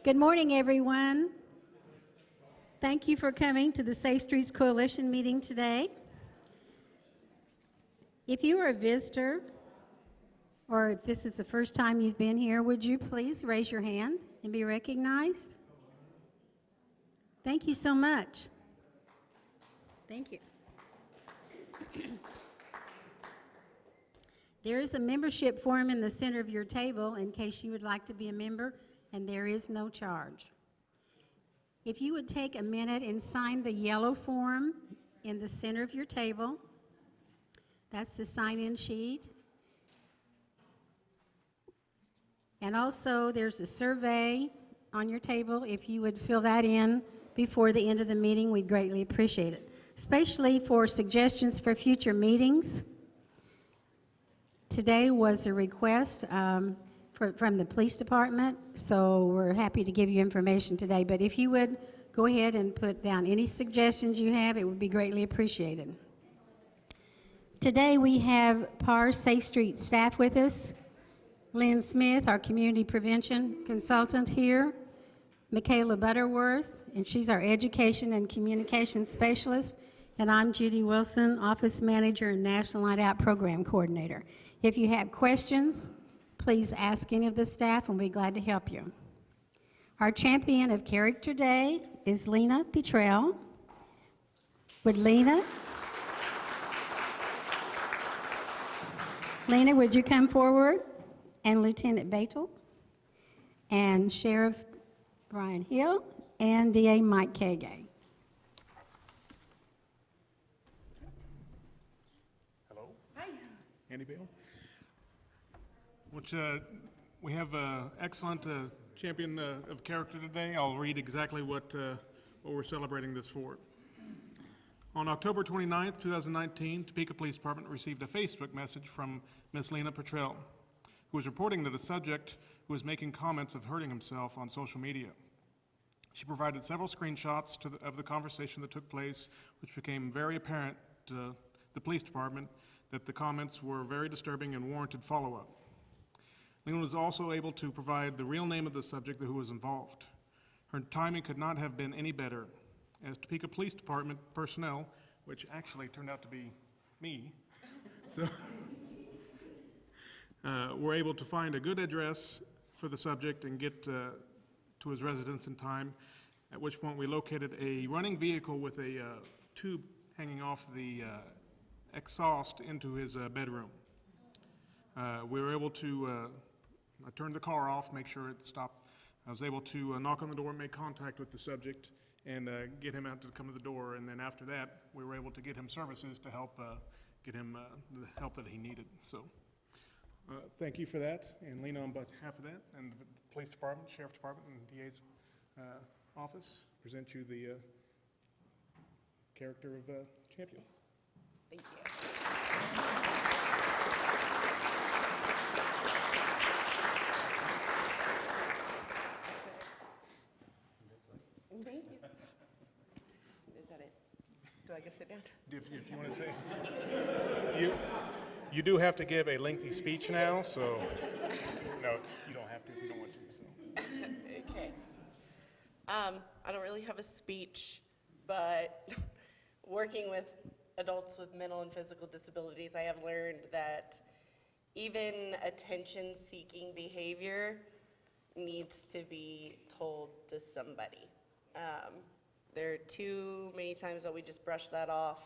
Good morning, everyone. Thank you for coming to the Safe Streets Coalition meeting today. If you are a visitor, or if this is the first time you've been here, would you please raise your hand and be recognized? Thank you so much. Thank you. There is a membership form in the center of your table in case you would like to be a member, and there is no charge. If you would take a minute and sign the yellow form in the center of your table, that's the sign-in sheet. And also there's a survey on your table. If you would fill that in before the end of the meeting, we'd greatly appreciate it, especially for suggestions for future meetings. Today was a request from the police department, so we're happy to give you information today. But if you would go ahead and put down any suggestions you have, it would be greatly appreciated. Today we have PAR Safe Street staff with us. Lynn Smith, our community prevention consultant here. Michaela Butterworth, and she's our education and communication specialist. And I'm Judy Wilson, office manager and National Night Out program coordinator. If you have questions, please ask any of the staff and we'll be glad to help you. Our champion of character day is Lena Petrell. Would Lena, would you come forward? And Lieutenant Batel, and Sheriff Brian Hill, and DA Mike Kagay. Hello. Hi. Andy Bale. Which we have an excellent champion of character today. I'll read exactly what we're celebrating this for. On October 29th, 2019, Topeka Police Department received a Facebook message from Miss Lena Petrell, who was reporting that a subject who was making comments of hurting himself on social media. She provided several screenshots of the conversation that took place, which became very apparent to the police department that the comments were very disturbing and warranted follow-up. Lena was also able to provide the real name of the subject who was involved. Her timing could not have been any better, as Topeka Police Department personnel, which actually turned out to be me, so were able to find a good address for the subject and get to his residence in time, at which point we located a running vehicle with a tube hanging off the exhaust into his bedroom. We were able to, I turned the car off, make sure it stopped. I was able to knock on the door, make contact with the subject, and get him out to come to the door, and then after that, we were able to get him services to help get him the help that he needed. So. Thank you for that, and Lena, on behalf of that, and the police department, sheriff department, and DA's office, present you the character of champion. Thank you. Thank you. Is that it? Do I go sit down? If you want to say, you do have to give a lengthy speech now, so no, you don't have to if you don't want to. So. Okay. I don't really have a speech, but working with adults with mental and physical disabilities, I have learned that even attention-seeking behavior needs to be told to somebody. There are too many times that we just brush that off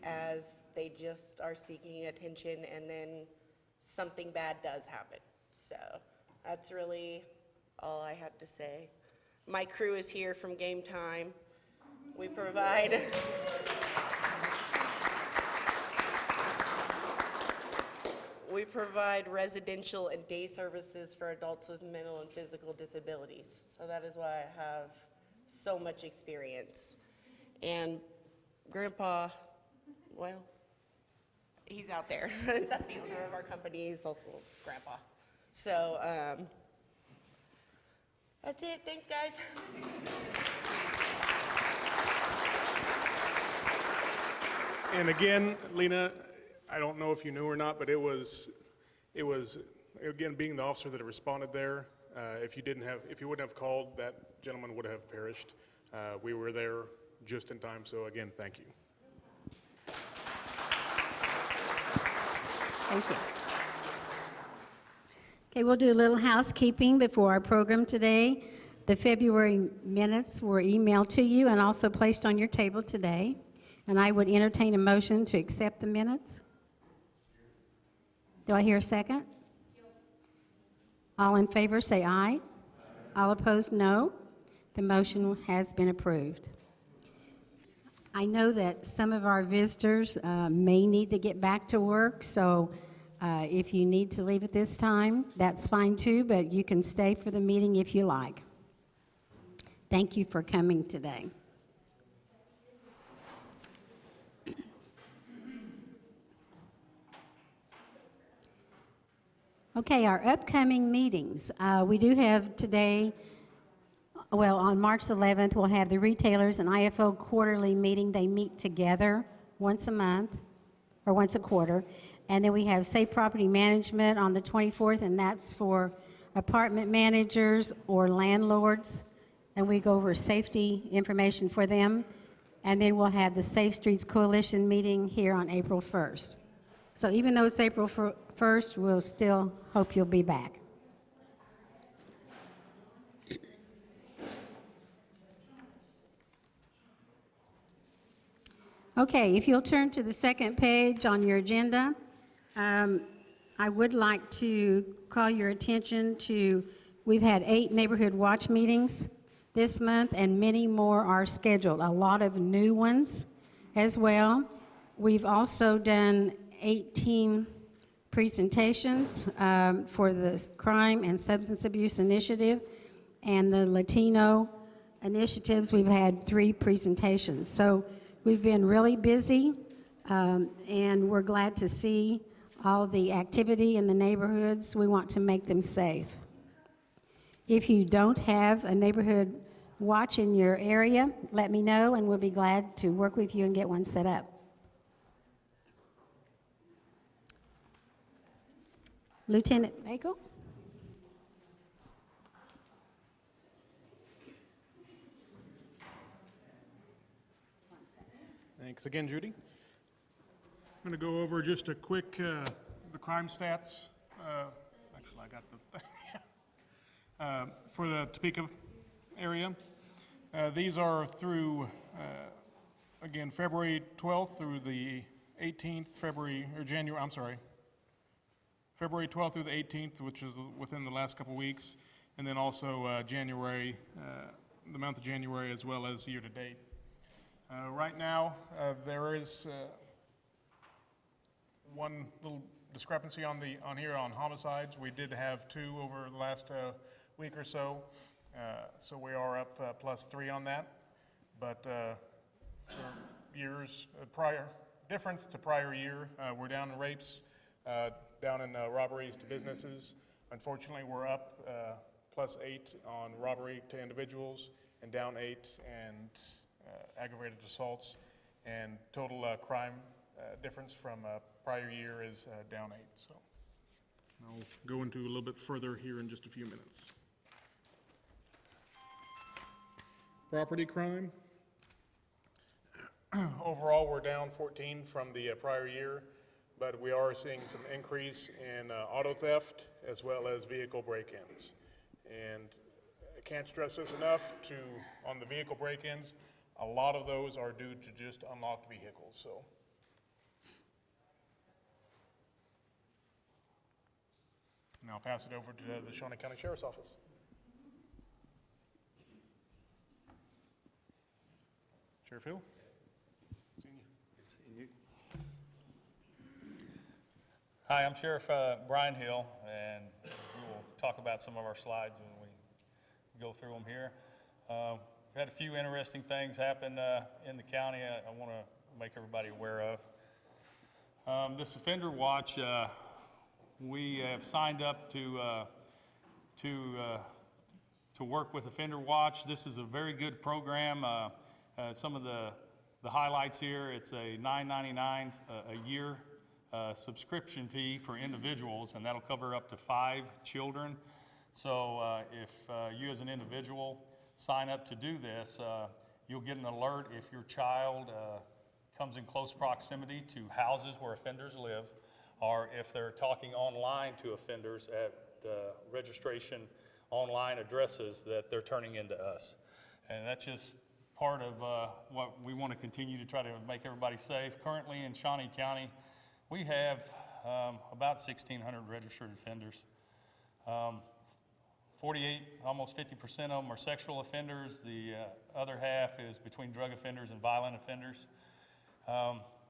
as they just are seeking attention, and then something bad does happen. So that's really all I had to say. My crew is here from Game Time. We provide we provide residential and day services for adults with mental and physical disabilities. So that is why I have so much experience. And Grandpa, well, he's out there. That's the owner of our company. He's also Grandpa. So that's it. Thanks, guys. And again, Lena, I don't know if you knew or not, but it was again, being the officer that responded there, If you wouldn't have called, that gentleman would have perished. We were there just in time, so again, thank you. Thank you. Okay, we'll do a little housekeeping before our program today. The February minutes were emailed to you and also placed on your table today. And I would entertain a motion to accept the minutes. Do I hear a second? All in favor say aye. All opposed, no. The motion has been approved. I know that some of our visitors may need to get back to work, so if you need to leave at this time, that's fine too, but you can stay for the meeting if you like. Thank you for coming today. Okay, our upcoming meetings. We do have today, well, on March 11th, we'll have the retailers and IFO quarterly meeting. They meet together once a month, or once a quarter. And then we have Safe Property Management on the 24th, and that's for apartment managers or landlords. And we go over safety information for them. And then we'll have the Safe Streets Coalition meeting here on April 1st. So even though it's April 1st, we'll still hope you'll be back. Okay, if you'll turn to the second page on your agenda, I would like to call your attention to, we've had 8 neighborhood watch meetings this month, and many more are scheduled, a lot of new ones as well. We've also done 18 presentations for the Crime and Substance Abuse Initiative, and the Latino initiatives, we've had 3 presentations. So we've been really busy, and we're glad to see all the activity in the neighborhoods. We want to make them safe. If you don't have a neighborhood watch in your area, let me know, and we'll be glad to work with you and get one set up. Lieutenant Bako? Thanks again, Judy. I'm going to go over just a quick, the crime stats. Actually, I got the thing. For the Topeka area. These are through, again, February 12th through the 18th, February 12th through the 18th, which is within the last couple weeks, and then also January, the month of January, as well as year to date. Right now, there is one little discrepancy on here on homicides. We did have 2 over the last week or so, so we are up +3 on that. But for years difference to prior year, we're down in rapes, down in robberies to businesses. Unfortunately, we're up +8 on robbery to individuals, and down 8 and aggravated assaults, and total crime difference from prior year is down 8. So I'll go into a little bit further here in just a few minutes. Property crime. Overall, we're down 14 from the prior year, but we are seeing some increase in auto theft as well as vehicle break-ins. And I can't stress this enough, on the vehicle break-ins, a lot of those are due to just unlocked vehicles. So now I'll pass it over to the Shawnee County Sheriff's Office. Sheriff Hill? Hi, I'm Sheriff Brian Hill, and we will talk about some of our slides when we go through them here. We've had a few interesting things happen in the county I want to make everybody aware of. This Offender Watch, we have signed up to work with Offender Watch. This is a very good program. Some of the highlights here, it's a $9.99 a year subscription fee for individuals, and that'll cover up to 5 children. So if you as an individual sign up to do this, you'll get an alert if your child comes in close proximity to houses where offenders live, or if they're talking online to offenders at registration online addresses that they're turning into us. And that's just part of what we want to continue to try to make everybody safe. Currently in Shawnee County, we have about 1,600 registered offenders. 48, almost 50% of them are sexual offenders. The other half is between drug offenders and violent offenders.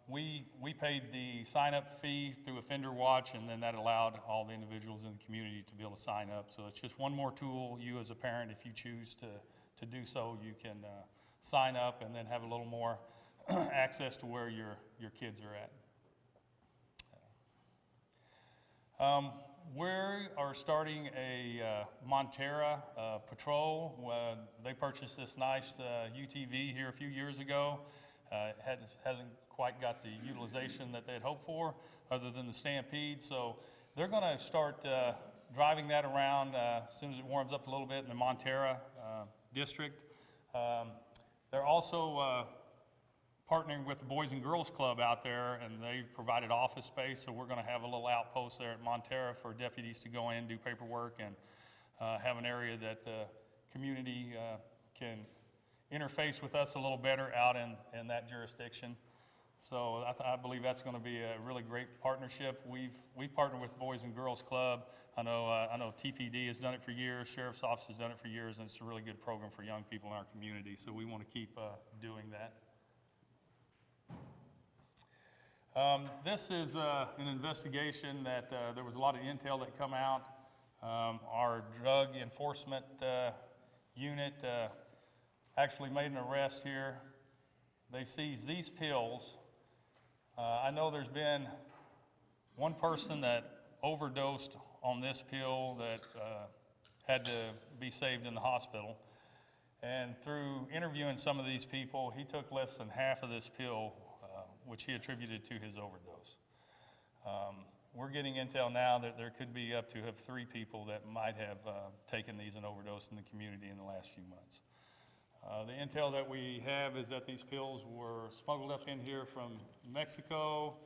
We paid the sign-up fee through Offender Watch, and then that allowed all the individuals in the community to be able to sign up. So it's just one more tool. You as a parent, if you choose to do so, you can sign up and then have a little more access to where your kids are at. We are starting a Montera patrol. They purchased this nice UTV here a few years ago. Hasn't quite got the utilization that they had hoped for, other than the Stampede. So they're going to start driving that around as soon as it warms up a little bit in the Montera district. They're also partnering with the Boys and Girls Club out there, and they've provided office space, so we're going to have a little outpost there at Montera for deputies to go in, do paperwork, and have an area that the community can interface with us a little better out in that jurisdiction. So I believe that's going to be a really great partnership. We've partnered with Boys and Girls Club. I know TPD has done it for years, Sheriff's Office has done it for years, and it's a really good program for young people in our community, so we want to keep doing that. This is an investigation that there was a lot of intel that come out. Our drug enforcement unit actually made an arrest here. They seized these pills. I know there's been one person that overdosed on this pill that had to be saved in the hospital. And through interviewing some of these people, he took less than half of this pill, which he attributed to his overdose. We're getting intel now that there could be up to 3 people that might have taken these and overdosed in the community in the last few months. The intel that we have is that these pills were smuggled up in here from Mexico.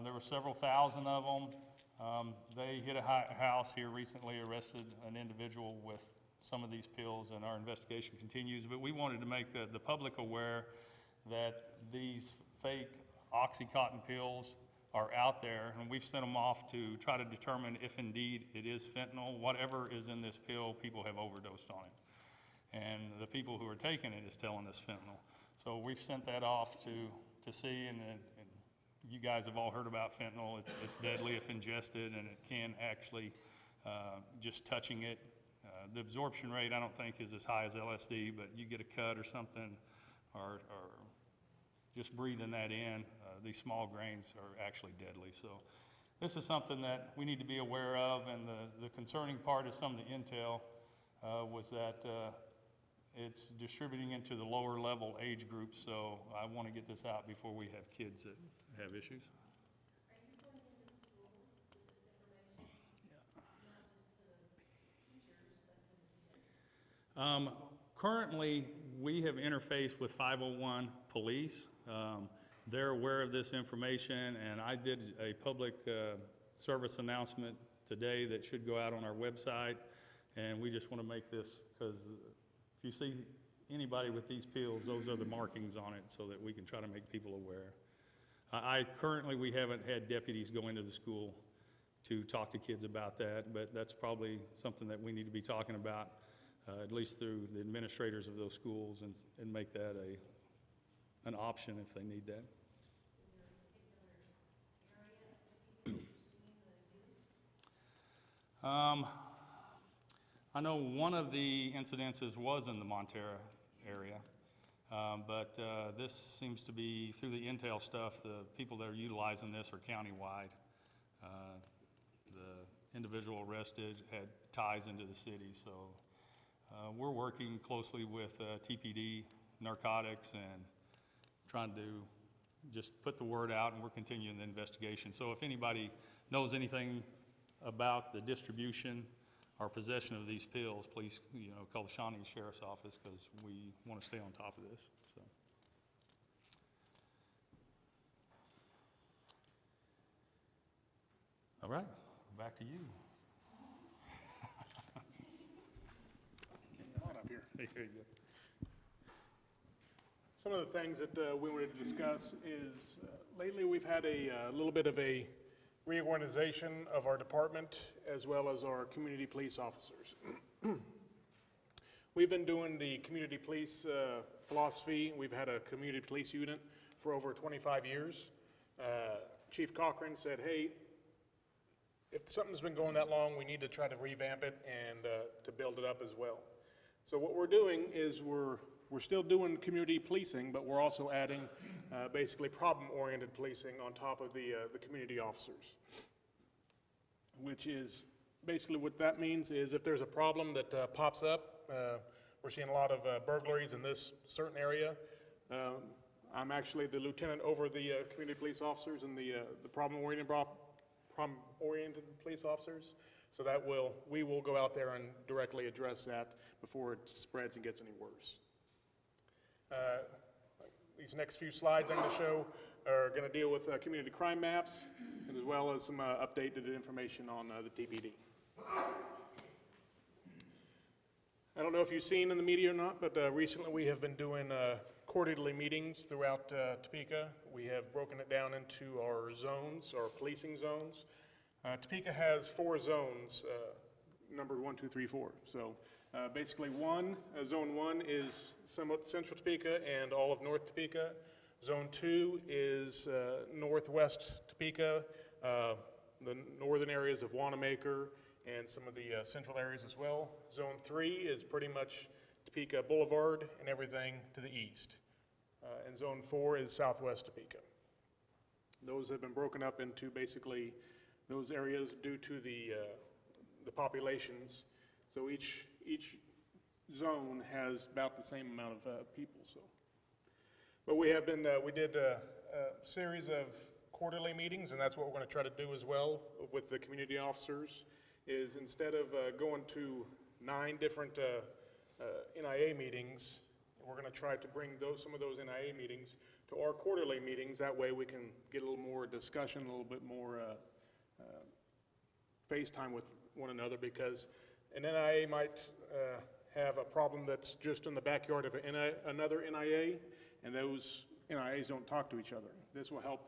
There were several thousand of them. They hit a house here recently, arrested an individual with some of these pills, and our investigation continues. But we wanted to make the public aware that these fake Oxycontin pills are out there, and we've sent them off to try to determine if indeed it is fentanyl. Whatever is in this pill, people have overdosed on it. And the people who are taking it is telling us fentanyl. So we've sent that off to see, and you guys have all heard about fentanyl. It's deadly if ingested, and it can actually, just touching it, the absorption rate I don't think is as high as LSD, but you get a cut or something, or just breathing that in, these small grains are actually deadly. So this is something that we need to be aware of, and the concerning part of some of the intel was that it's distributing into the lower level age groups, so I want to get this out before we have kids that have issues. Are you going into schools with this information? Not just to the teachers, but to the kids? Currently, we have interfaced with 501 police. They're aware of this information, and I did a public service announcement today that should go out on our website, and we just want to make this, because if you see anybody with these pills, those are the markings on it, so that we can try to make people aware. Currently, we haven't had deputies go into the school to talk to kids about that, but that's probably something that we need to be talking about, at least through the administrators of those schools, and make that an option if they need that. I know one of the incidences was in the Montera area, but this seems to be, through the intel stuff, the people that are utilizing this are countywide. The individual arrested had ties into the city, so we're working closely with TPD, narcotics, and trying to just put the word out, and we're continuing the investigation. So if anybody knows anything about the distribution our possession of these pills, please, call the Shawnee Sheriff's Office because we want to stay on top of this, so. All right, back to you. Hang on up here. Here you go. Some of the things that we wanted to discuss is lately we've had a little bit of a reorganization of our department as well as our community police officers. We've been doing the community police philosophy. We've had a community police unit for over 25 years. Chief Cochran said, hey, if something's been going that long, we need to try to revamp it and to build it up as well. So what we're doing is we're still doing community policing, but we're also adding basically problem-oriented policing on top of the community officers, which is basically what that means is if there's a problem that pops up, we're seeing a lot of burglaries in this certain area. I'm actually the lieutenant over the community police officers and the problem-oriented police officers. So we will go out there and directly address that before it spreads and gets any worse. These next few slides I'm going to show are going to deal with community crime maps, and as well as some updated information on the TPD. I don't know if you've seen in the media or not, but recently we have been doing quarterly meetings throughout Topeka. We have broken it down into our zones, our policing zones. Topeka has 4 zones, numbered 1, 2, 3, 4. So basically Zone 1 is somewhat central Topeka and all of North Topeka. Zone 2 is northwest Topeka, the northern areas of Wanamaker, and some of the central areas as well. Zone 3 is pretty much Topeka Boulevard and everything to the east. And Zone 4 is southwest Topeka. Those have been broken up into basically those areas due to the populations. So each zone has about the same amount of people. So, but we did a series of quarterly meetings, and that's what we're going to try to do as well with the community officers. Is instead of going to 9 different NIA meetings, we're going to try to bring some of those NIA meetings to our quarterly meetings. That way we can get a little more discussion, a little bit more face time with one another, because an NIA might have a problem that's just in the backyard of another NIA, and those NIAs don't talk to each other. This will help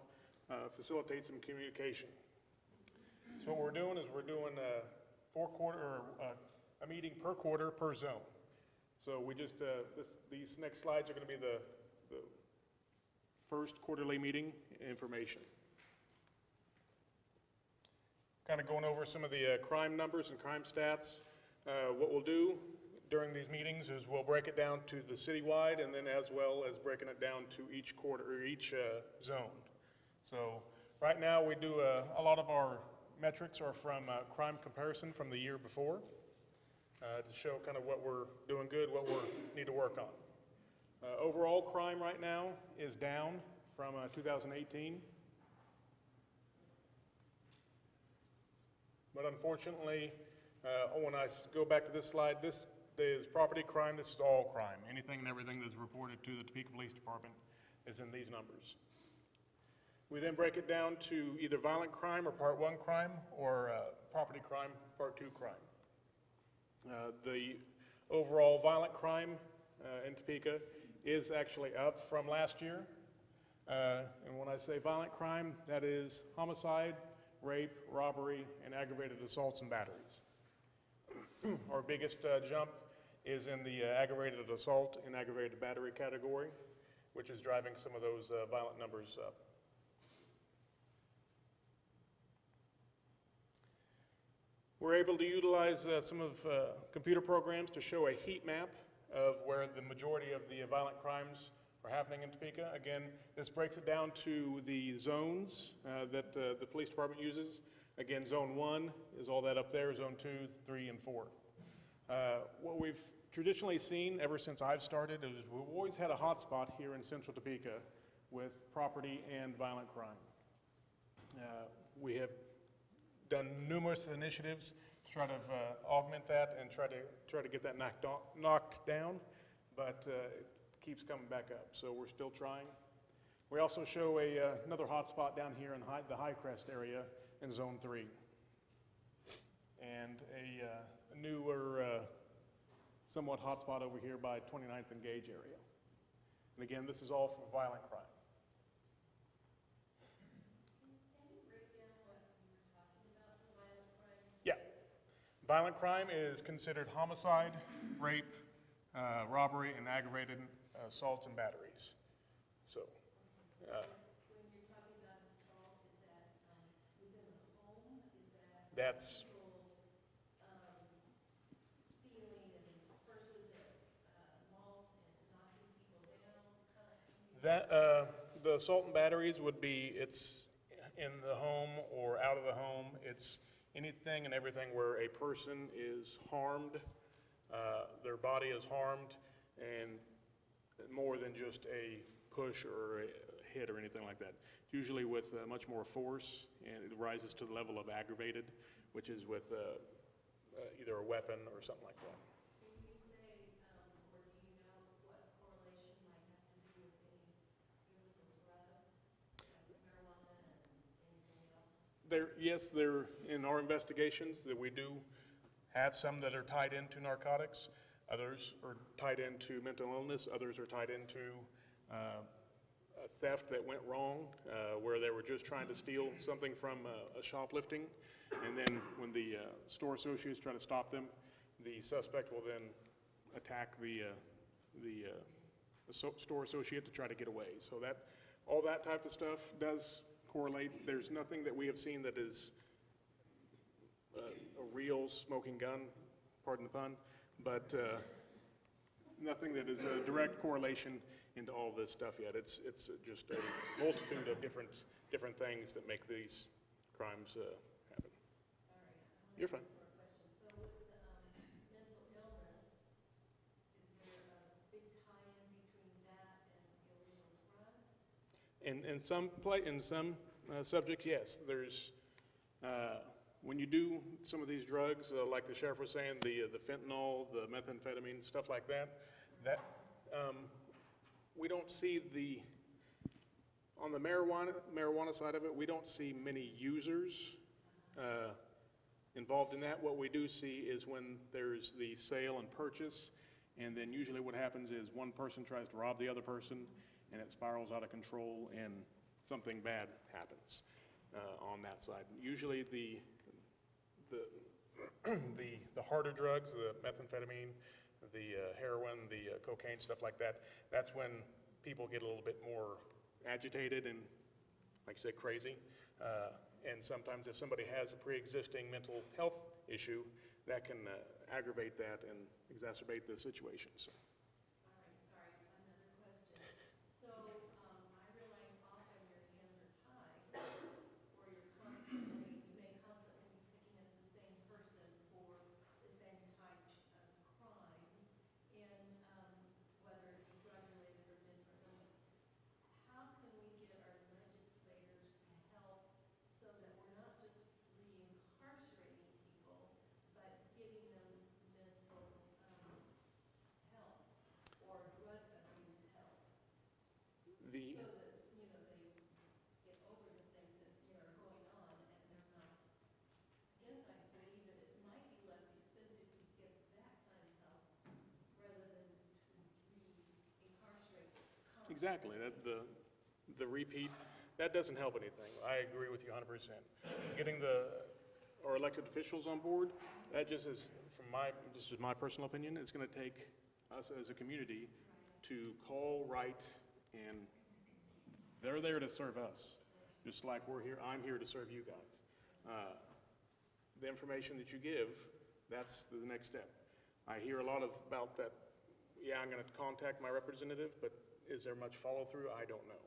facilitate some communication. So what we're doing is we're doing a meeting per quarter per zone. So we just, these next slides are going to be the first quarterly meeting information. Kind of going over some of the crime numbers and crime stats. What we'll do during these meetings is we'll break it down to the citywide, and then as well as breaking it down to each quarter or each zone. So right now we do a lot of our metrics are from crime comparison from the year before to show kind of what we're doing good, what we need to work on. Overall crime right now is down from 2018. But unfortunately, when I go back to this slide, this is property crime. This is all crime. Anything and everything that's reported to the Topeka Police Department is in these numbers. We then break it down to either violent crime or Part 1 crime, or property crime, Part 2 crime. The overall violent crime in Topeka is actually up from last year. And when I say violent crime, that is homicide, rape, robbery, and aggravated assaults and batteries. Our biggest jump is in the aggravated assault and aggravated battery category, which is driving some of those violent numbers up. We're able to utilize some of computer programs to show a heat map of where the majority of the violent crimes are happening in Topeka. Again, this breaks it down to the zones that the police department uses. Again, Zone 1 is all that up there, Zone 2, 3, and 4. What we've traditionally seen ever since I've started is we've always had a hot spot here in central Topeka with property and violent crime. We have done numerous initiatives try to augment that and try to get that knocked down, but it keeps coming back up, so we're still trying. We also show another hotspot down here in the High Crest area in Zone 3, and a newer, somewhat hotspot over here by 29th and Gage area. And again, this is all for violent crime. Yeah. Violent crime is considered homicide, rape, robbery, and aggravated assaults and batteries. So, When you're talking about assault, is that within the home? Is that that's, people stealing and purses at malls and knocking people down? the assault and batteries would be, it's in the home or out of the home. It's anything and everything where a person is harmed, their body is harmed, and more than just a push or a hit or anything like that. It's usually with much more force, and it rises to the level of aggravated, which is with either a weapon or something like that. Can you say, or do you know what correlation might have to do with any illegal drugs, like marijuana and anything else? Yes, there in our investigations that we do have some that are tied into narcotics. Others are tied into mental illness. Others are tied into a theft that went wrong, where they were just trying to steal something from a shoplifting, and then when the store associates try to stop them, the suspect will then attack the store associate to try to get away. So that all that type of stuff does correlate. There's nothing that we have seen that is a real smoking gun, pardon the pun, but nothing that is a direct correlation into all this stuff yet. It's just a multitude of different things that make these crimes happen. You're fine. So with mental illness, is there a big tie-in between that and illegal drugs? In some subjects, yes. There's when you do some of these drugs, like the sheriff was saying, the fentanyl, the methamphetamine, stuff like that, we don't see on the marijuana side of it, we don't see many users involved in that. What we do see is when there's the sale and purchase, and then usually what happens is one person tries to rob the other person, and it spirals out of control, and something bad happens on that side. Usually the harder drugs, the methamphetamine, the heroin, the cocaine, stuff like that, that's when people get a little bit more agitated and, like you said, crazy. And sometimes if somebody has a pre-existing mental health issue, that can aggravate that and exacerbate the situation. So. All right, sorry, another question. So I realize often your hands are tied, or you may constantly be picking at the same person for the same types of crimes, and whether it be drug-related or mental illness. How can we get our legislators to help so that we're not just re-incarcerating people, but giving them mental help or drug abuse help? The So that, they get over the things that, are going on, and they're not, I guess I believe that it might be less expensive to get that kind of help rather than to re-incarcerate constantly. Exactly. The repeat, that doesn't help anything. I agree with you 100%. Getting our elected officials on board, that just is, this is my personal opinion, it's going to take us as a community to call, write, and they're there to serve us, just like I'm here to serve you guys. The information that you give, that's the next step. I hear a lot about that, yeah, I'm going to contact my representative, but is there much follow-through? I don't know.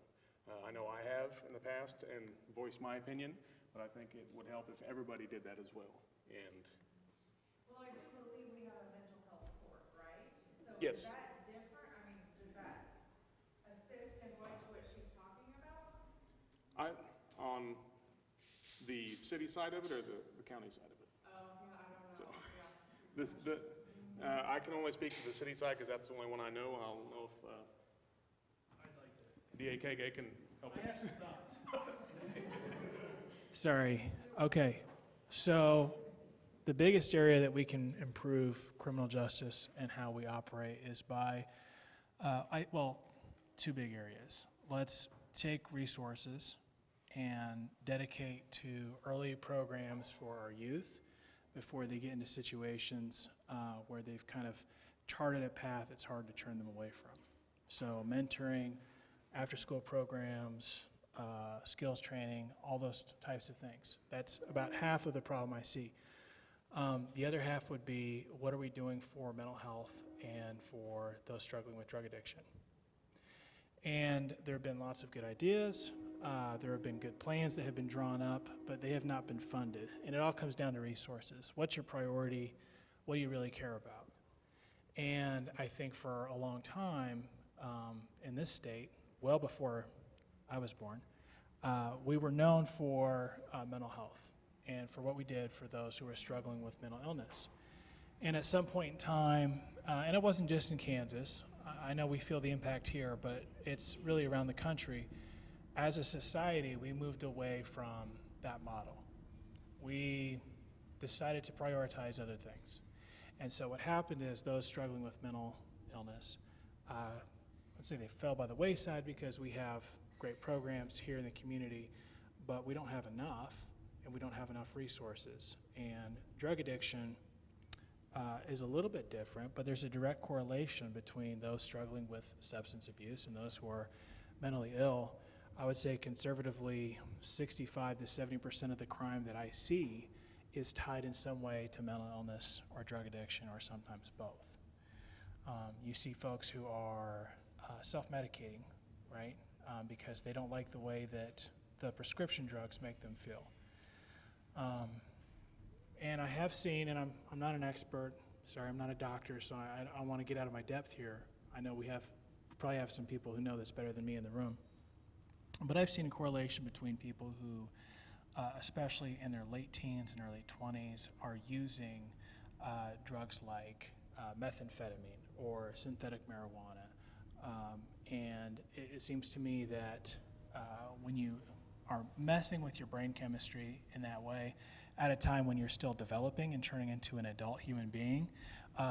I know I have in the past and voiced my opinion, but I think it would help if everybody did that as well. And Well, I do believe we have a mental health court, right? So yes. is that different? I mean, does that assist in what she's talking about? On the city side of it or the county side of it? Oh, yeah, I don't know. I can only speak to the city side because that's the only one I know. I don't know if DAKG can help us. Sorry. Okay. So the biggest area that we can improve criminal justice and how we operate is by, two big areas. Let's take resources and dedicate to early programs for our youth before they get into situations where they've kind of charted a path it's hard to turn them away from. So mentoring, after-school programs, skills training, all those types of things. That's about half of the problem I see. The other half would be, what are we doing for mental health and for those struggling with drug addiction? And there have been lots of good ideas. There have been good plans that have been drawn up, but they have not been funded. And it all comes down to resources. What's your priority? What do you really care about? And I think for a long time in this state, well before I was born, we were known for mental health and for what we did for those who were struggling with mental illness. And at some point in time, and it wasn't just in Kansas, I know we feel the impact here, but it's really around the country. As a society, we moved away from that model. We decided to prioritize other things. And so what happened is those struggling with mental illness, let's say they fell by the wayside because we have great programs here in the community, but we don't have enough, and we don't have enough resources. And drug addiction is a little bit different, but there's a direct correlation between those struggling with substance abuse and those who are mentally ill. I would say conservatively 65 to 70% of the crime that I see is tied in some way to mental illness or drug addiction, or sometimes both. You see folks who are self-medicating, right, because they don't like the way that the prescription drugs make them feel. And I have seen, and I'm not an expert, sorry, I'm not a doctor, so I want to get out of my depth here. I know we probably have some people who know this better than me in the room. But I've seen a correlation between people who, especially in their late teens and early 20s, are using drugs like methamphetamine or synthetic marijuana. And it seems to me that when you are messing with your brain chemistry in that way, at a time when you're still developing and turning into an adult human being,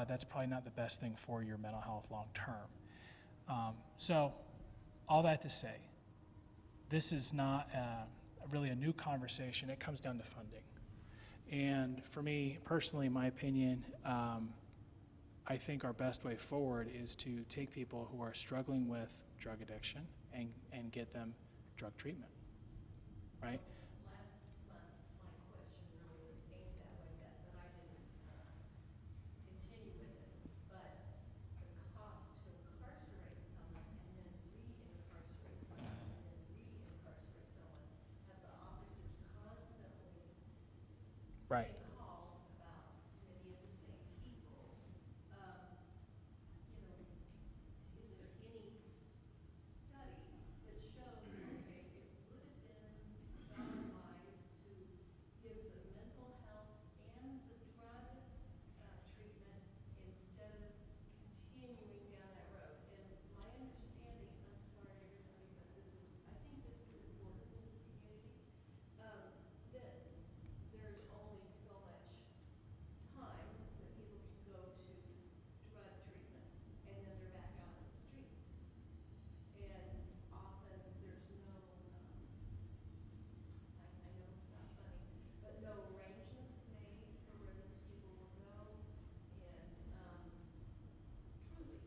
that's probably not the best thing for your mental health long term. So all that to say, this is not really a new conversation. It comes down to funding. And for me, personally, in my opinion, I think our best way forward is to take people who are struggling with drug addiction and get them drug treatment, right? Last month, my question really was aimed that way, but I didn't continue with it. But the cost to incarcerate someone and then re-incarcerate someone and then re-incarcerate someone, have the officers constantly Right. getting calls about many of the same people. You know, is there any study that shows, okay, it would have been dollar-wise to give the mental health and the drug treatment instead of continuing down that road? And my understanding, I'm sorry everybody, but I think this is important in this community, that there's only so much time that people can go to drug treatment, and then they're back out in the streets. And often there's no, I know it's not funny, but no arrangements made for where those people will go. And truly,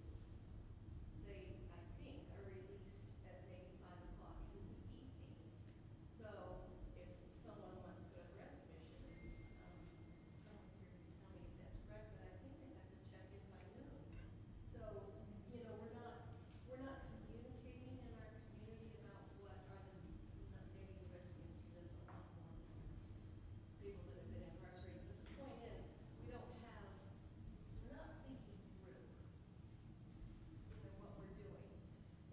they, I think, are released at maybe 5 o'clock in the evening. So if someone wants to go to rescue mission, someone here can tell me if that's correct, but I think they have to check in by noon. So, you know, we're not communicating in our community about what are maybe the risk answer does a lot more people that have been incarcerated. But the point is, we're not thinking through, you know, what we're doing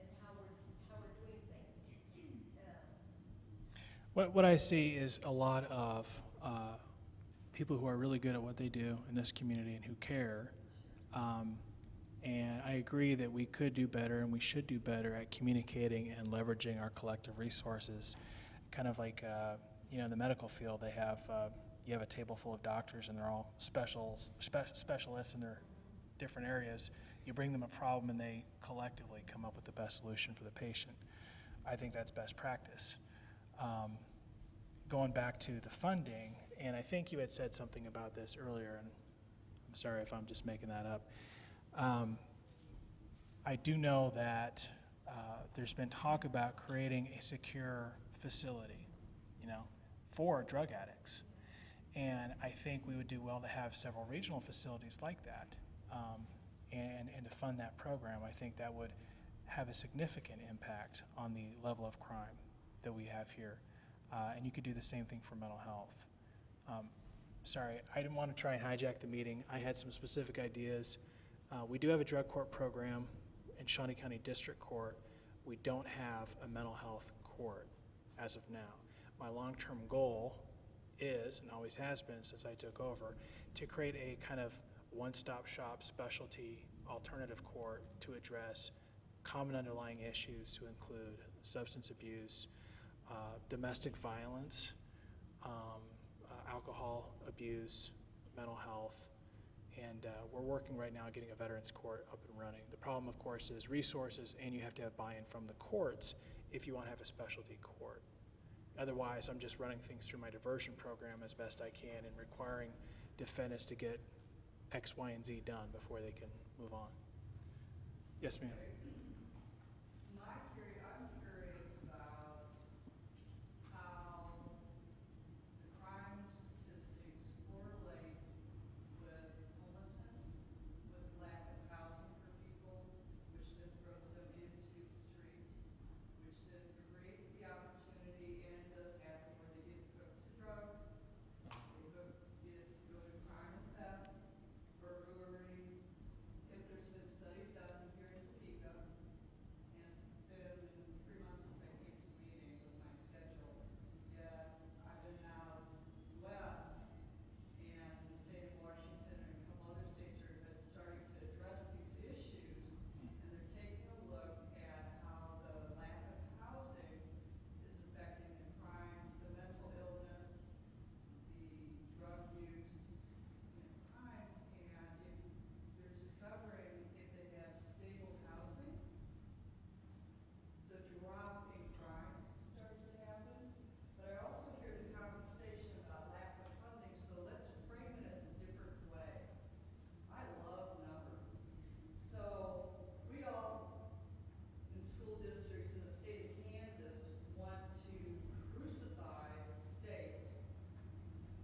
and how we're doing things. What I see is a lot of people who are really good at what they do in this community and who care. And I agree that we could do better and we should do better at communicating and leveraging our collective resources. Kind of like, in the medical field, they have, you have a table full of doctors and they're all specialists in their different areas. You bring them a problem and they collectively come up with the best solution for the patient. I think that's best practice. Going back to the funding, and I think you had said something about this earlier, and I'm sorry if I'm just making that up. I do know that there's been talk about creating a secure facility, for drug addicts. And I think we would do well to have several regional facilities like that, and to fund that program. I think that would have a significant impact on the level of crime that we have here. And you could do the same thing for mental health. Sorry, I didn't want to try and hijack the meeting. I had some specific ideas. We do have a drug court program in Shawnee County District Court. We don't have a mental health court as of now. My long-term goal is, and always has been since I took over, to create a kind of one-stop shop specialty alternative court to address common underlying issues, to include substance abuse, domestic violence, alcohol abuse, mental health, and we're working right now on getting a veterans court up and running. The problem, of course, is resources, and you have to have buy-in from the courts if you want to have a specialty court. Otherwise, I'm just running things through my diversion program as best I can and requiring defendants to get X, Y, and Z done before they can move on. Yes, ma'am. I'm curious about how the crime statistics correlate with homelessness, with lack of housing for people, which then throws them into the streets, which then creates the opportunity, and it does happen, where they get hooked to drugs, they go to crime and theft, burglary. If there's been studies done here in Topeka, and it's been 3 months since I came to the meeting with my schedule, yet I've been out west and in the state of Washington and a couple other states that have been starting to address these issues, and they're taking a look at how the lack of housing is affecting the crime, the mental illness, the drug use, crimes, and if they're discovering if they have stable housing, the drop in crime starts to happen. But I also hear the conversation about lack of funding, so let's frame it as a different way. I love numbers. So we all, in school districts in the state of Kansas, want to crucify the state.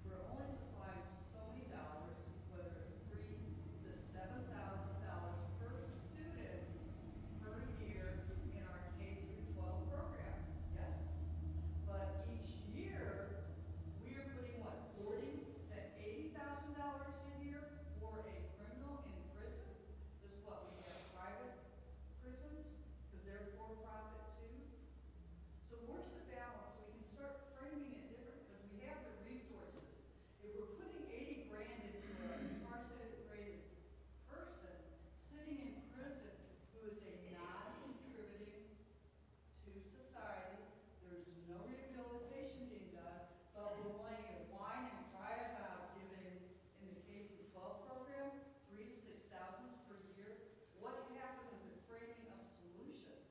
We're only supplying so many dollars, whether it's $3,000 to $7,000 per student per year in our K through 12 program. Yes? But each year, we are putting what, $40,000 to $80,000 a year for a criminal in prison? This is what we have private prisons, because they're for profit too. So where's the balance? So we can start framing it different, because we have the resources. If we're putting 80 grand into a incarcerated person sitting in prison who is a non-contributing to society, there's no rehabilitation being done, but we're wanting to whine and cry about giving in the K through 12 program $3,000 to $6,000 per year. What happened with the framing of solutions?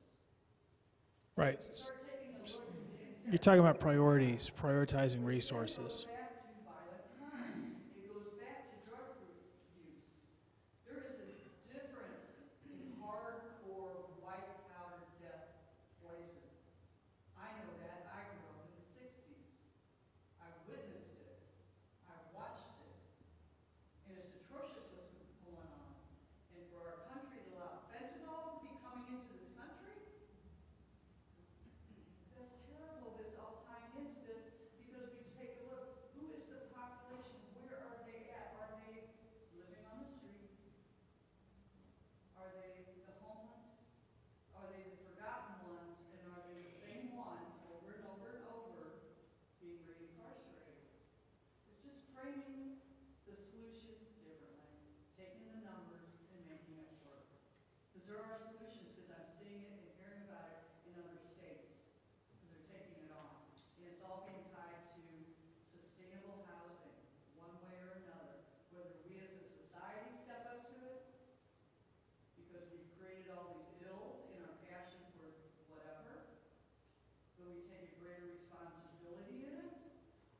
Right. Start taking a look and You're talking about priorities, prioritizing resources. It goes back to violent crimes. It goes back to drug use. There is a difference in hardcore white powder death poison. I know that. I grew up in the 60s. I witnessed it. I watched it. And it's atrocious what's going on. And for our country to allow fentanyl to be coming into this country, that's terrible. This all tying into this, because we take a look. there are solutions, because I'm seeing it and hearing about it in other states, because they're taking it on. And it's all being tied to sustainable housing, one way or another, whether we as a society step up to it, because we've created all these ills in our passion for whatever, will we take a greater responsibility in it?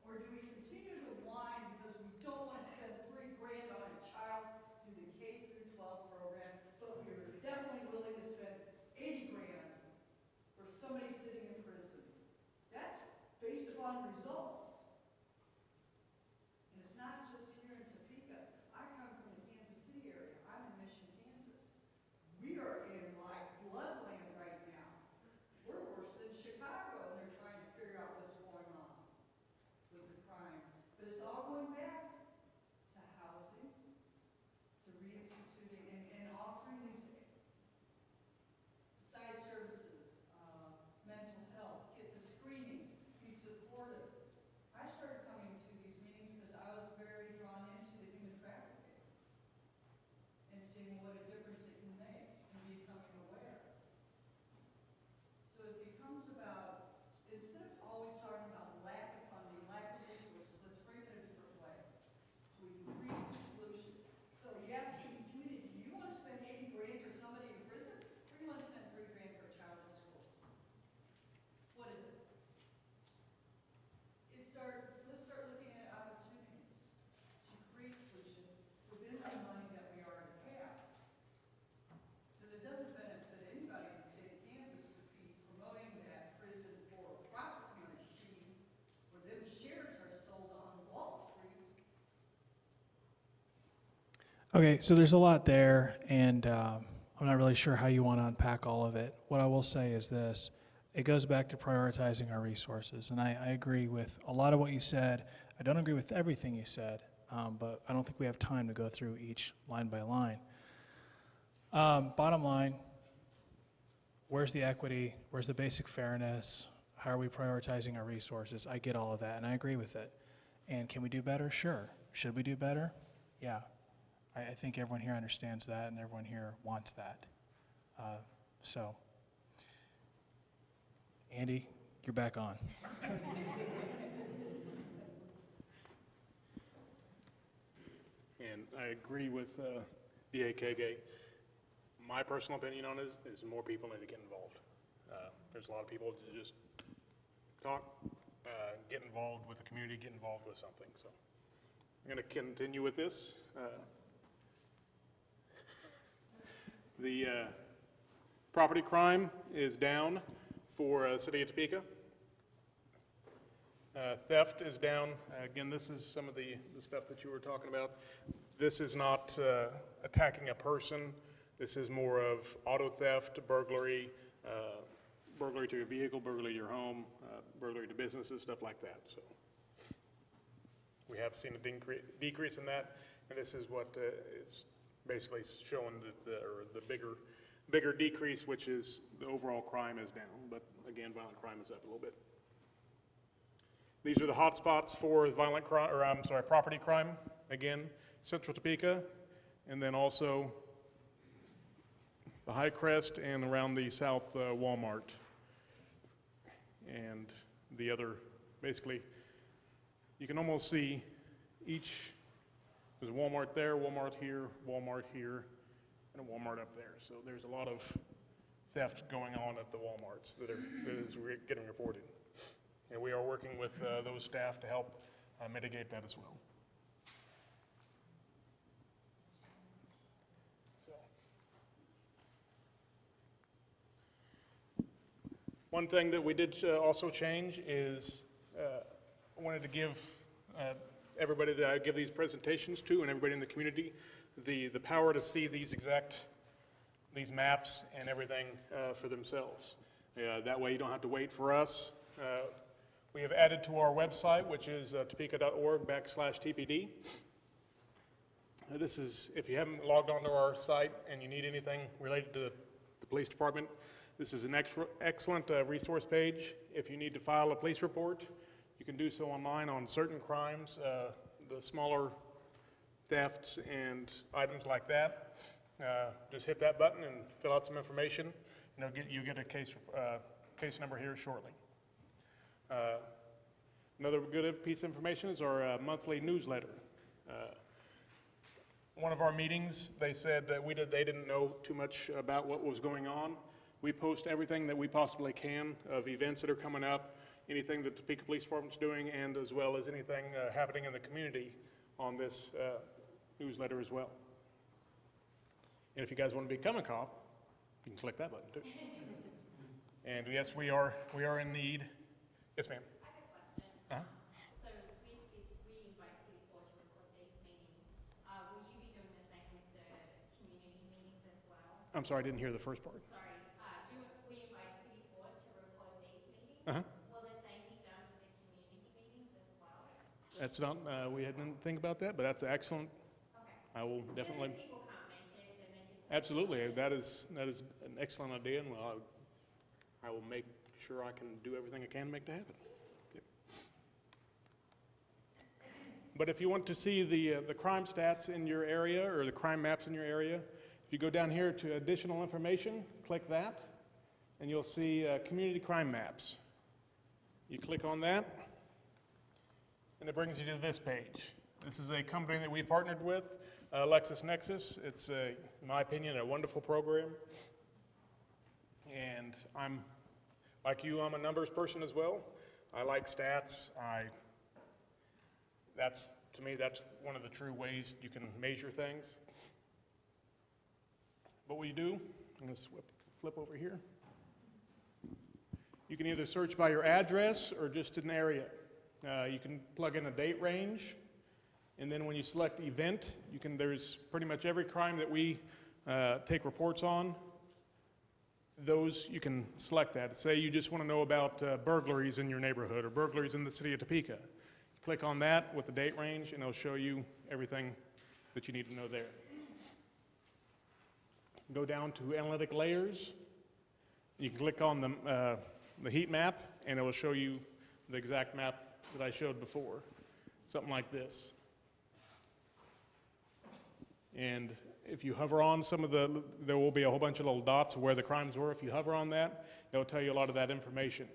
Or do we continue to whine because we don't want to spend $3,000 on a child through the K through 12 program, but we are definitely willing to spend $80,000 for somebody sitting in prison? That's based upon results. And it's not just here in Topeka. I come from the Kansas City area. I'm in Mission, Kansas. We are in like bloodland right now. We're worse than Chicago, and they're trying to figure out what's going on with the crime. But it's all going back to housing, to reinstituting and offering these side services, mental health, get the screenings, be supportive. I started coming to these meetings because I was very drawn into the human trafficking and seeing what a difference it can make and becoming aware. So it becomes about, instead of always talking about lack of funding, lack of resources, let's frame it a different way. So we can reach the solution. So you ask the community, do you want to spend $80,000 for somebody in prison, or do you want to spend $3,000 for a child in school? What is it? Let's start looking at opportunities to create solutions within the money that we already have. Because it doesn't benefit anybody in the state of Kansas to be promoting that prison for profit machine where them shares are sold on Wall Street. Okay, so there's a lot there, and I'm not really sure how you want to unpack all of it. What I will say is this. It goes back to prioritizing our resources, and I agree with a lot of what you said. I don't agree with everything you said, but I don't think we have time to go through each line by line. Bottom line, where's the equity? Where's the basic fairness? How are we prioritizing our resources? I get all of that, and I agree with it. And can we do better? Sure. Should we do better? Yeah. I think everyone here understands that, and everyone here wants that. So, Andy, you're back on. And I agree with DA Kage. My personal opinion on it is more people need to get involved. There's a lot of people that just talk, get involved with the community, get involved with something. So I'm going to continue with this. The property crime is down for City of Topeka. Theft is down. Again, this is some of the stuff that you were talking about. This is not attacking a person. This is more of auto theft, burglary, burglary to a vehicle, burglary to your home, burglary to businesses, stuff like that. So we have seen a decrease in that, and this is what is basically showing the bigger decrease, which is the overall crime is down, but again, violent crime is up a little bit. These are the hot spots for violent crime, or I'm sorry, property crime. Again, Central Topeka, and then also the High Crest and around the South Walmart. And the other, basically, you can almost see each, there's a Walmart there, Walmart here, and a Walmart up there. So there's a lot of theft going on at the Walmarts that is getting reported. And we are working with those staff to help mitigate that as well. So. One thing that we did also change is I wanted to give everybody that I give these presentations to and everybody in the community the power to see these maps and everything for themselves. That way you don't have to wait for us. We have added to our website, which is topeka.org/TPD. This is, if you haven't logged onto our site and you need anything related to the police department, this is an excellent resource page. If you need to file a police report, you can do so online on certain crimes, the smaller thefts and items like that. just hit that button and fill out some information, and you'll get a case number here shortly. Another good piece of information is our monthly newsletter. One of our meetings, they said that they didn't know too much about what was going on. We post everything that we possibly can of events that are coming up, anything that the Topeka Police Department's doing, and as well as anything happening in the community on this newsletter as well. And if you guys want to become a cop, you can click that button too. And yes, we are in need. Yes, ma'am. I have a question. So we invite City 4 to record these meetings. Will you be doing the same with the community meetings as well? I'm sorry, I didn't hear the first part. Sorry, we invite City 4 to record these meetings. Uh-huh. Will the same be done for the community meetings as well? That's not, we didn't think about that, but that's excellent. Okay. I will definitely, If people can't make it, then they can. absolutely, that is an excellent idea, and I will make sure I can do everything I can to make that happen. Yep. But if you want to see the crime stats in your area, or the crime maps in your area, if you go down here to additional information, click that, and you'll see community crime maps. You click on that, and it brings you to this page. This is a company that we partnered with, LexisNexis. It's, in my opinion, a wonderful program. And like you, I'm a numbers person as well. I like stats. To me, that's one of the true ways you can measure things. What we do, I'm going to flip over here. You can either search by your address or just an area. You can plug in a date range, and then when you select event, there's pretty much every crime that we take reports on. Those, you can select that. Say you just want to know about burglaries in your neighborhood or burglaries in the city of Topeka. Click on that with the date range, and it'll show you everything that you need to know there. Go down to analytic layers. You can click on the heat map, and it will show you the exact map that I showed before, something like this. And if you hover on there will be a whole bunch of little dots where the crimes were. If you hover on that, it'll tell you a lot of that information.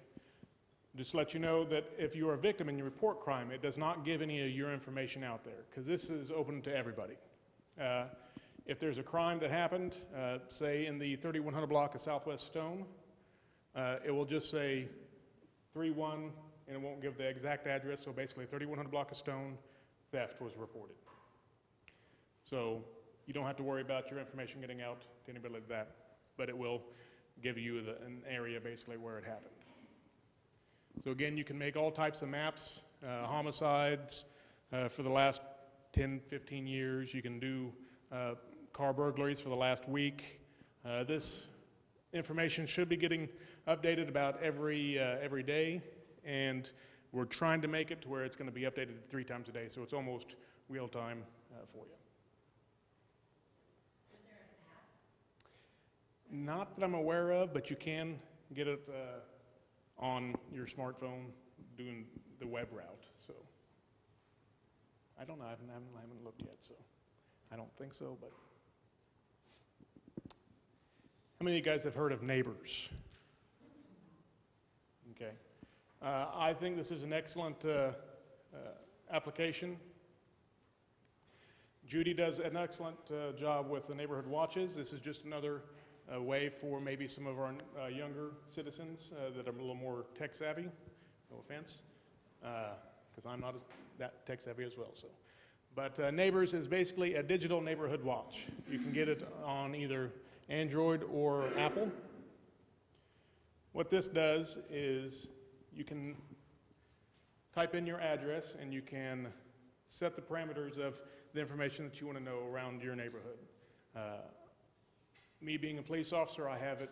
Just to let you know that if you are a victim and you report crime, it does not give any of your information out there, because this is open to everybody. If there's a crime that happened, say in the 3100 block of Southwest Stone, it will just say 31, and it won't give the exact address, so basically 3100 block of Stone, theft was reported. So you don't have to worry about your information getting out to anybody like that, but it will give you an area basically where it happened. So again, you can make all types of maps, homicides for the last 10, 15 years. You can do car burglaries for the last week. This information should be getting updated about every day, and we're trying to make it to where it's going to be updated 3 times a day, so it's almost real time for you. Not that I'm aware of, but you can get it on your smartphone doing the web route. So I don't know. I haven't looked yet, so I don't think so. But how many of you guys have heard of Neighbors? Okay. I think this is an excellent application. Judy does an excellent job with the neighborhood watches. This is just another way for maybe some of our younger citizens that are a little more tech savvy. No offense, because I'm not that tech savvy as well. So, but Neighbors is basically a digital neighborhood watch. You can get it on either Android or Apple. What this does is you can type in your address and you can set the parameters of the information that you want to know around your neighborhood. Me being a police officer, I have it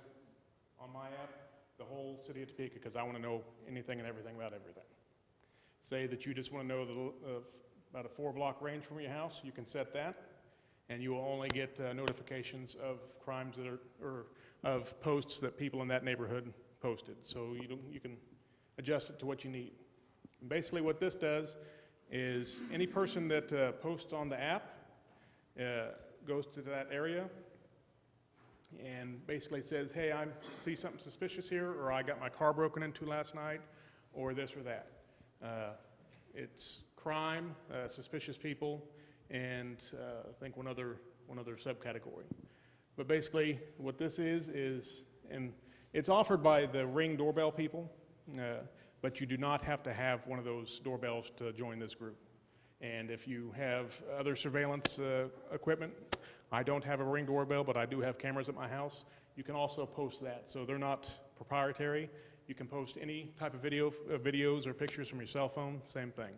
on my app, the whole city of Topeka, because I want to know anything and everything about everything. Say that you just want to know about a 4-block range from your house, you can set that, and you will only get notifications of crimes that or of posts that people in that neighborhood posted. So you can adjust it to what you need. And basically what this does is any person that posts on the app goes to that area, and basically says, hey, I see something suspicious here, or I got my car broken into last night, or this or that. It's crime, suspicious people, and I think one other subcategory. But basically, what this is, and it's offered by the Ring doorbell people, but you do not have to have one of those doorbells to join this group. And if you have other surveillance equipment, I don't have a Ring doorbell, but I do have cameras at my house. You can also post that, so they're not proprietary. You can post any type of videos or pictures from your cell phone, same thing.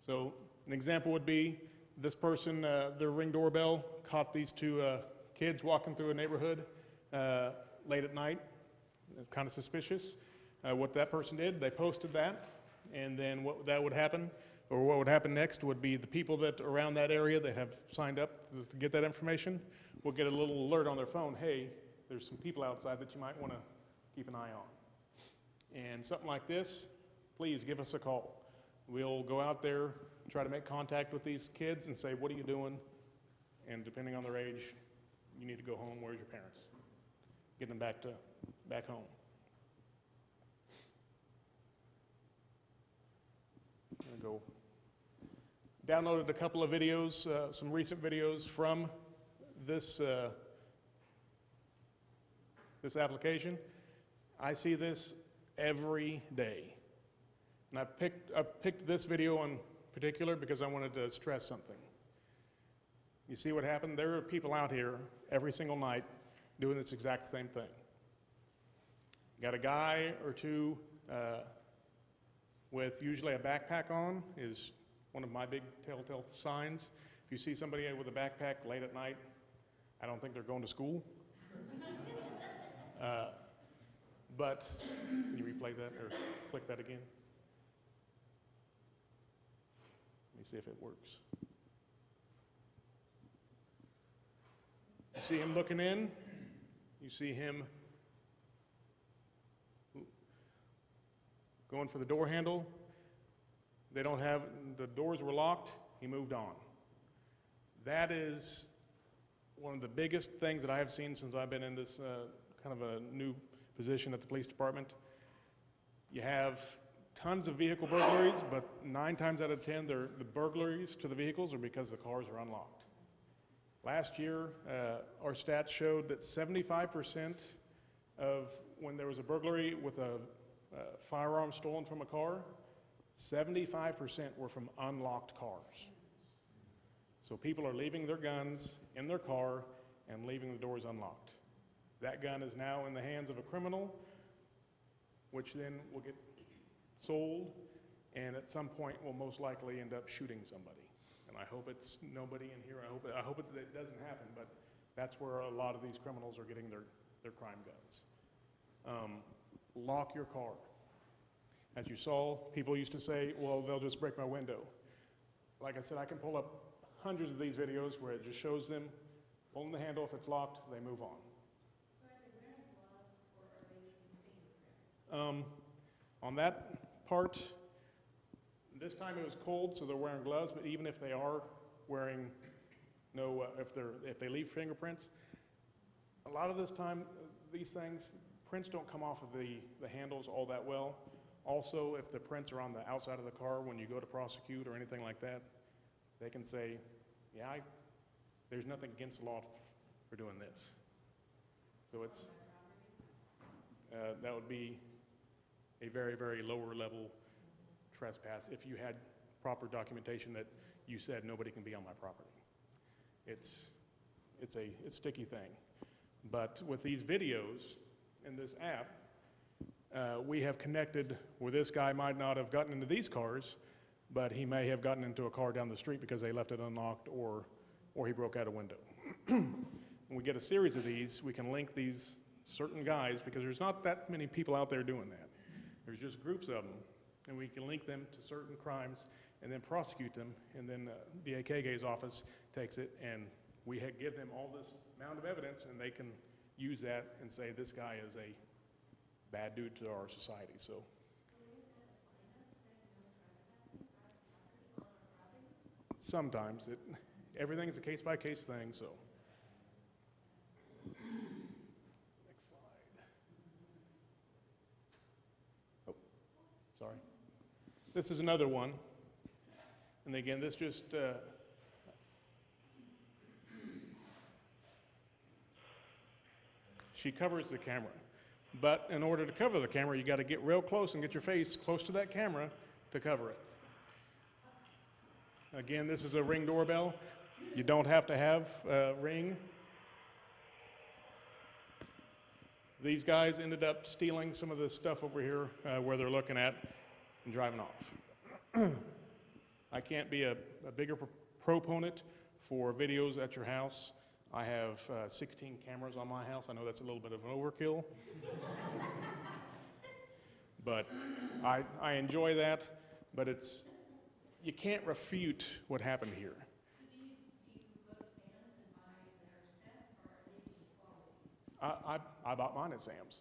So an example would be this person, their Ring doorbell caught these two kids walking through a neighborhood late at night. It's kind of suspicious. What that person did, they posted that, and then what would happen next would be the people that around that area that have signed up to get that information will get a little alert on their phone, hey, there's some people outside that you might want to keep an eye on. And something like this, please give us a call. We'll go out there, try to make contact with these kids and say, what are you doing? And depending on their age, you need to go home. Where's your parents? Get them back home. I'm going to go. Downloaded a couple of videos, some recent videos from this application. I see this every day. And I picked this video in particular because I wanted to stress something. You see what happened? There are people out here every single night doing this exact same thing. You got a guy or two with usually a backpack on is one of my big telltale signs. If you see somebody with a backpack late at night, I don't think they're going to school. But can you replay that or click that again? Let me see if it works. You see him looking in. You see him going for the door handle. The doors were locked. He moved on. That is one of the biggest things that I have seen since I've been in this kind of a new position at the police department. You have tons of vehicle burglaries, but 9 times out of 10, the burglaries to the vehicles are because the cars are unlocked. Last year, our stats showed that 75% of when there was a burglary with a firearm stolen from a car, 75% were from unlocked cars. So people are leaving their guns in their car and leaving the doors unlocked. That gun is now in the hands of a criminal, which then will get sold, and at some point will most likely end up shooting somebody. And I hope it's nobody in here. I hope it doesn't happen, but that's where a lot of these criminals are getting their crime guns. Lock your car. As you saw, people used to say, well, they'll just break my window. Like I said, I can pull up hundreds of these videos where it just shows them pulling the handle. If it's locked, they move on. So are they wearing gloves or are they leaving fingerprints? On that part, this time it was cold, so they're wearing gloves, but even if they are wearing if they leave fingerprints, a lot of this time, these things, prints don't come off of the handles all that well. Also, if the prints are on the outside of the car when you go to prosecute or anything like that, they can say, yeah, there's nothing against the law for doing this. So it's, that would be a very, very lower level trespass if you had proper documentation that you said nobody can be on my property. It's a sticky thing. But with these videos and this app, we have connected where this guy might not have gotten into these cars, but he may have gotten into a car down the street because they left it unlocked or he broke out a window. When we get a series of these, we can link these certain guys because there's not that many people out there doing that. There's just groups of them, and we can link them to certain crimes and then prosecute them, and then the AKG's office takes it and we give them all this amount of evidence and they can use that and say this guy is a bad dude to our society. So sometimes everything's a case-by-case thing, so. This is another one. And again, this just, she covers the camera. But in order to cover the camera, you got to get real close and get your face close to that camera to cover it. Again, this is a Ring doorbell. You don't have to have a Ring. These guys ended up stealing some of the stuff over here where they're looking at and driving off. I can't be a bigger proponent for videos at your house. I have 16 cameras on my house. I know that's a little bit of an overkill. But I enjoy that, but you can't refute what happened here. So do you go to Sam's and buy their sets, or are they quality? I bought mine at Sam's.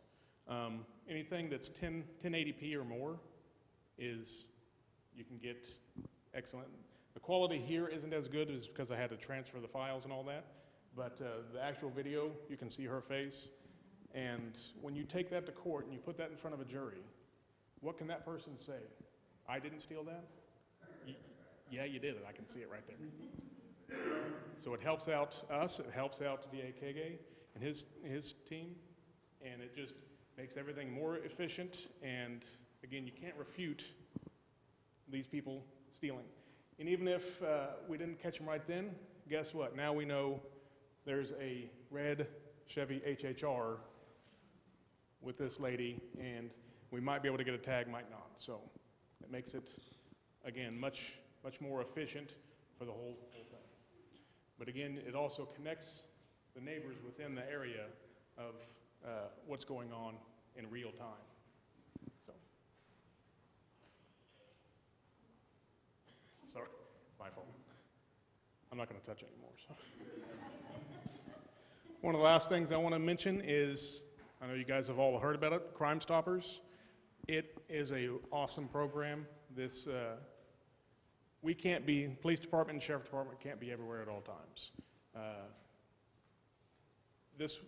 Anything that's 1080p or more you can get excellent. The quality here isn't as good as because I had to transfer the files and all that, but the actual video, you can see her face. And when you take that to court and you put that in front of a jury, what can that person say? I didn't steal that? Yeah, you did it. I can see it right there. So it helps out us. It helps out DA Kege and his team, and it just makes everything more efficient. And again, you can't refute these people stealing. And even if we didn't catch them right then, guess what? Now we know there's a red Chevy HHR with this lady, and we might be able to get a tag, might not. So it makes it, again, much more efficient for the whole thing. But again, it also connects the neighbors within the area of what's going on in real time. So, sorry, my fault. I'm not going to touch anymore. So. One of the last things I want to mention is, I know you guys have all heard about it, Crime Stoppers. It is an awesome program. This police department and sheriff department can't be everywhere at all times. This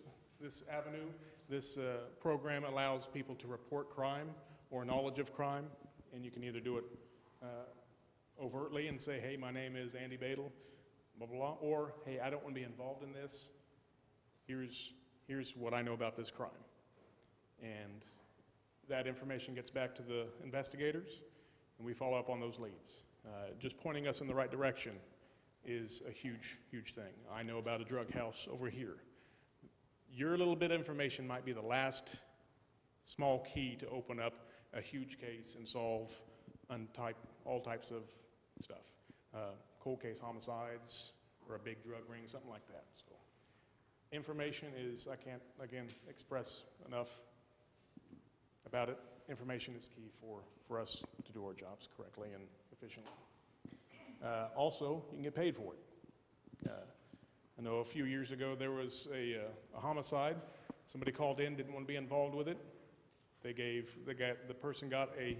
avenue, this program allows people to report crime or knowledge of crime, and you can either do it overtly and say, hey, my name is Andy Badel, blah, blah, blah, or, hey, I don't want to be involved in this. Here's what I know about this crime. And that information gets back to the investigators, and we follow up on those leads. Just pointing us in the right direction is a huge, huge thing. I know about a drug house over here. Your little bit of information might be the last small key to open up a huge case and solve all types of stuff. Cold case homicides or a big drug ring, something like that. So information is, I can't, again, express enough about it. Information is key for us to do our jobs correctly and efficiently. Also, you can get paid for it. I know a few years ago there was a homicide. Somebody called in, didn't want to be involved with it. The person got a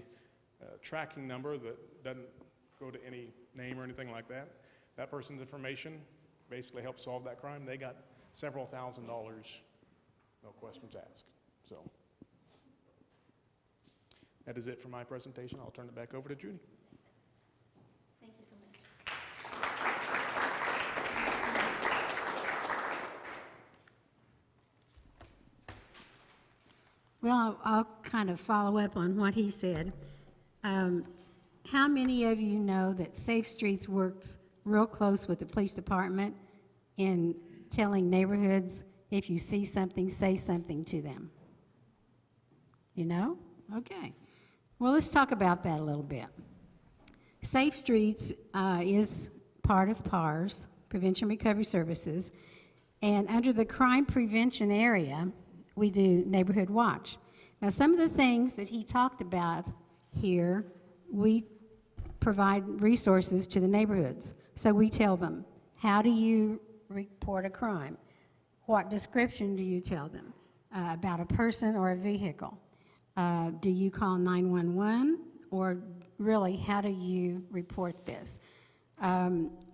tracking number that doesn't go to any name or anything like that. That person's information basically helped solve that crime. They got several $1,000s, no questions asked. So that is it for my presentation. I'll turn it back over to Judy. Thank you so much. Well, I'll kind of follow up on what he said. How many of you know that Safe Streets works real close with the police department in telling neighborhoods, if you see something, say something to them? You know? Okay. Well, let's talk about that a little bit. Safe Streets is part of PARS, Prevention Recovery Services, and under the crime prevention area, we do Neighborhood Watch. Now, some of the things that he talked about here, we provide resources to the neighborhoods. So we tell them, how do you report a crime? What description do you tell them about a person or a vehicle? Do you call 911, or really, how do you report this?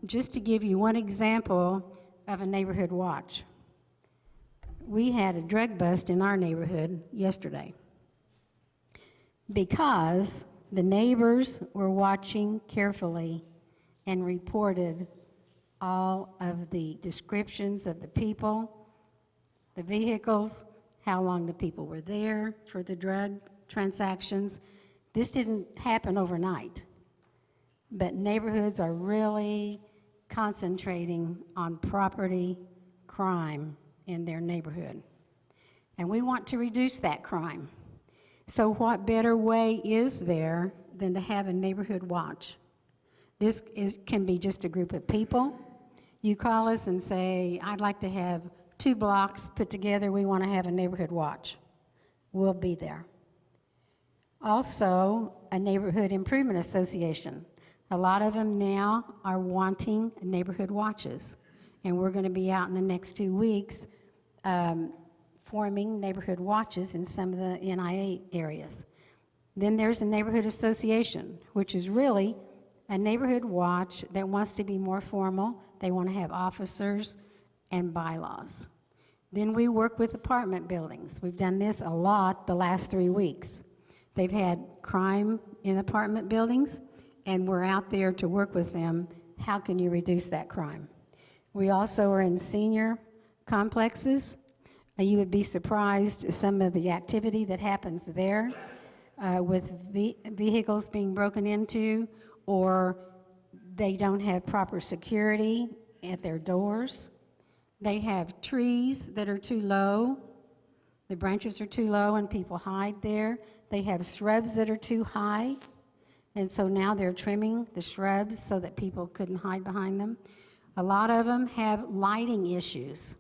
Just to give you one example of a neighborhood watch. We had a drug bust in our neighborhood yesterday because The neighbors were watching carefully and reported all of the descriptions of the people, the vehicles, how long the people were there for the drug transactions. This didn't happen overnight, but neighborhoods are really concentrating on property crime in their neighborhood. And we want to reduce that crime. So what better way is there than to have a neighborhood watch? This can be just a group of people. You call us and say, I'd like to have 2 blocks put together. We want to have a neighborhood watch. We'll be there. Also, a neighborhood improvement association. A lot of them now are wanting neighborhood watches. And we're going to be out in the next 2 weeks forming neighborhood watches in some of the NIA areas. Then there's a neighborhood association, which is really a neighborhood watch that wants to be more formal. They want to have officers and bylaws. Then we work with apartment buildings. We've done this a lot the last 3 weeks. They've had crime in apartment buildings, and we're out there to work with them. How can you reduce that crime? We also are in senior complexes. You would be surprised at some of the activity that happens there with vehicles being broken into, or they don't have proper security at their doors. They have trees that are too low. The branches are too low and people hide there. They have shrubs that are too high, and so now they're trimming the shrubs so that people couldn't hide behind them. A lot of them have lighting issues.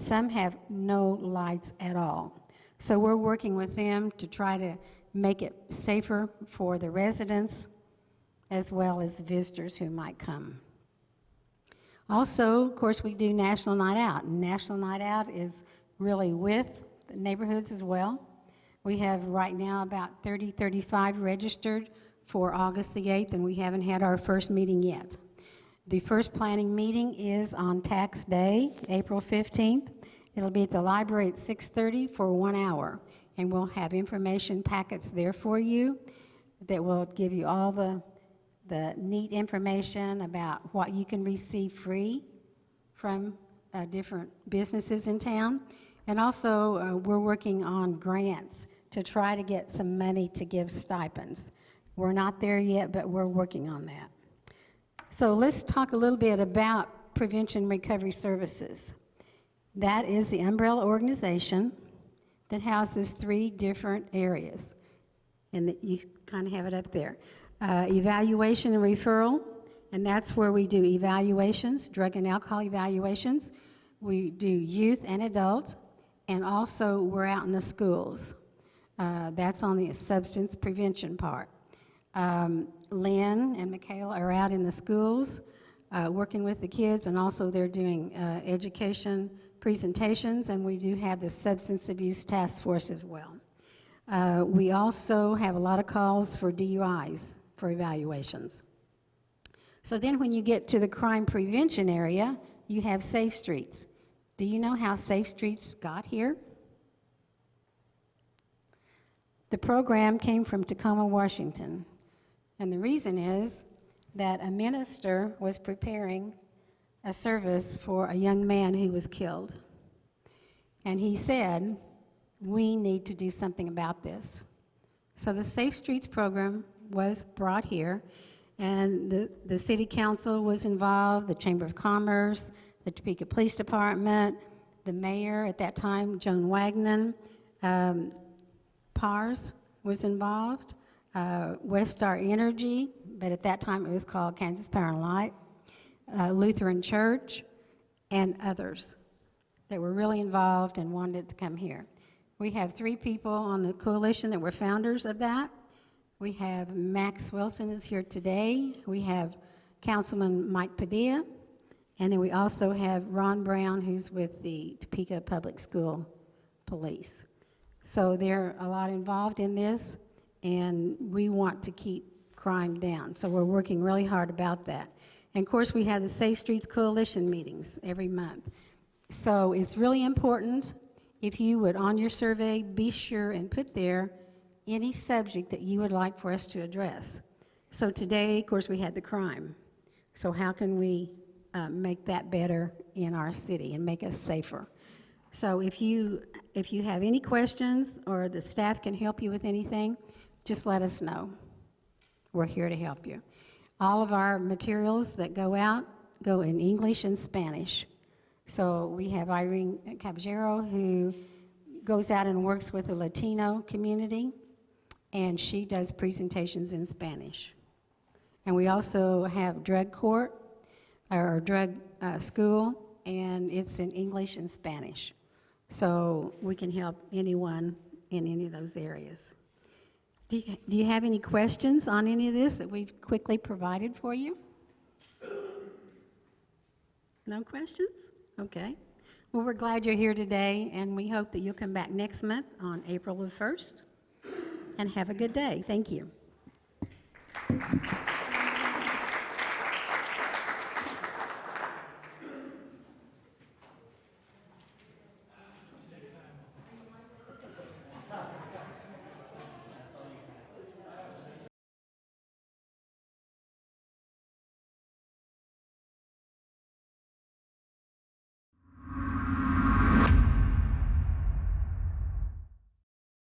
Some have no lights at all. So we're working with them to try to make it safer for the residents as well as visitors who might come. Also, of course, we do National Night Out. And National Night Out is really with the neighborhoods as well. We have right now about 35 registered for August the 8th, and we haven't had our first meeting yet. The first planning meeting is on Tax Day, April 15th. It'll be at the library at 6:30 for 1 hour, and we'll have information packets there for you that will give you all the neat information about what you can receive free from different businesses in town. And also, we're working on grants to try to get some money to give stipends. We're not there yet, but we're working on that. So let's talk a little bit about Prevention Recovery Services. That is the umbrella organization that houses 3 different areas, and you kind of have it up there. Evaluation and referral, and that's where we do evaluations, drug and alcohol evaluations. We do youth and adult, and also we're out in the schools. That's on the substance prevention part. Lynn and Michaela are out in the schools working with the kids, and also they're doing education presentations, and we do have the substance abuse task force as well. We also have a lot of calls for DUIs for evaluations. So then when you get to the crime prevention area, you have Safe Streets. Do you know how Safe Streets got here? The program came from Tacoma, Washington. And the reason is that a minister was preparing a service for a young man who was killed. And he said, we need to do something about this. So the Safe Streets program was brought here, and the city council was involved, the Chamber of Commerce, the Topeka Police Department, the mayor at that time, Joan Wagnon, PARS was involved, Westar Energy, but at that time it was called Kansas Power and Light, Lutheran Church, and others that were really involved and wanted to come here. We have 3 people on the coalition that were founders of that. We have Max Wilson is here today. We have Councilman Mike Padilla, and then we also have Ron Brown, who's with the Topeka Public School Police. So they're a lot involved in this, and we want to keep crime down. So we're working really hard about that. And of course, we have the Safe Streets Coalition meetings every month. So it's really important, if you would, on your survey, be sure and put there any subject that you would like for us to address. So today, of course, we had the crime. So how can we make that better in our city and make us safer? So if you have any questions or the staff can help you with anything, just let us know. We're here to help you. All of our materials that go out go in English and Spanish. So we have Irene Caballero, who goes out and works with the Latino community, and she does presentations in Spanish. And we also have drug court, or drug school, and it's in English and Spanish. So we can help anyone in any of those areas. Do you have any questions on any of this that we've quickly provided for you? No questions? Okay. Well, we're glad you're here today, and we hope that you'll come back next month on April the 1st. And have a good day. Thank you.